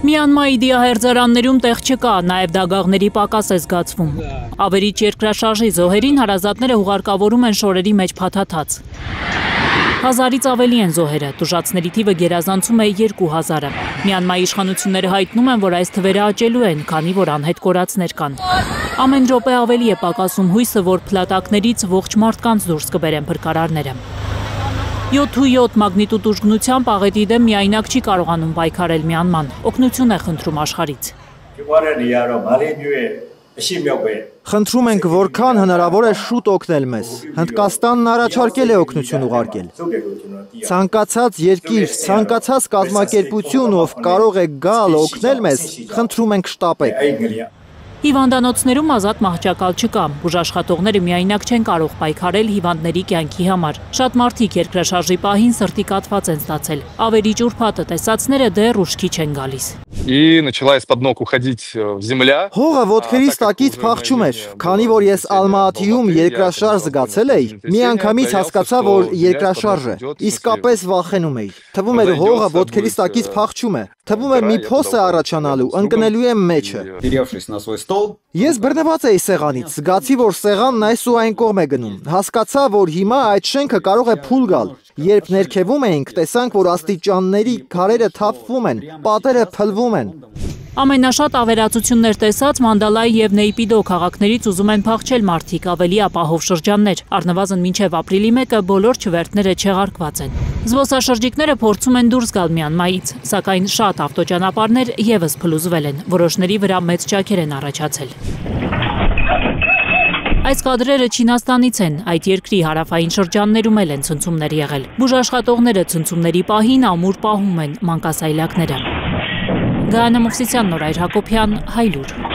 Մյանմայի դիահերձարաններում տեղ չկա, նաև դագաղների պակաս է զգացվում։ Ավերիչ երկրաշարժի զոհերին հարազատները հուղարկավորում են շորերի մեջ փաթաթած։ 1000-ից ավելի են զոհերը, տուժածների թիվը գերազանցում է 2000-ը։ Մյանմայի իշխանությունները հայտնում են, որ այս թվերը աճելու են, քանի որ անհետ կորածներ կան։ Ամեն րոպե ավելի է պակասում հույսը, որ փլատակներից ողջ մարդկանց դուրս կբերեն փրկարարները։ 7.7 մագնիտուդ ուժգնությամբ աղետի դեմ միայնակ չի կարողանում պայքարել Մյանման, օգնություն է խնդրում աշխարհից։ Խնդրում ենք, որքան հնարավոր է շուտ օգնել մեզ։ Հնդկաստանն առաջարկել է օգնություն ուղարկել։ Ցանկացած երկիր, ցանկացած կազմակերպություն, ով կարող է գալ օգնել մեզ, խնդրում ենք շտապեք։ Հիվանդանոցներում ազատ մահճակալ չկա, բուժաշխատողները միայնակ չեն կարող պայքարել հիվանդների կյանքի համար։ Շատ մարդիկ երկրաշարժի պահին սրտի կաթված են ստացել, ավերիչ ուրբաթը տեսածները դեռ ուշքի չեն գալիս։ И начала из-под ног уходить земля. Հողը ոտքերից տակից փախչում էր, քանի որ ես Ալմատիում երկրաշարժ զգացել էի, մի անգամից հասկացա, որ երկրաշարժ է, իսկապես վախենում էի։ Թվում էր հողը ոտքերից տակից փախչում է, թվում էր մի փոս է առաջանալու, ընկնելու եմ մեջը։ Ես բռնված էի սեղանից, զգացի, որ սեղանն այս ու այն կողմ է գնում, հասկացա, որ հիմա այդ շենքը կարող է փուլ գալ։ Երբ ներքևում էինք, տեսանք, որ աստիճանների քարերը թափվում են, պատերը փլվում են։ Ամենաշատ ավերածություններ տեսած Մանդալայի և Նեյպիդո քաղաքներից ուզում են փախչել մարդիկ, ավելի ապահով շրջաններ, առնվազն մինչև ապրիլի 1-ը բոլոր չվերթները չեղարկված են։ Զբոսաշրջիկները փորձում են դուրս գալ Մյանմայից, սակայն շատ ավտոճանապարհներ ևս փլուզվել են, որոշների վրա մեծ ճաքեր են առաջացել։ Այս կադրերը Չինաստանից են, այդ երկրի հարավային շրջաններում էլ են ցնցումներ եղել։ Բուժաշխատողները ցնցումների պահին ամուր պահում են մանկասայլակները։ Գայանե Մովսիսյան, Նորայր Հակոբյան, Հայլուր։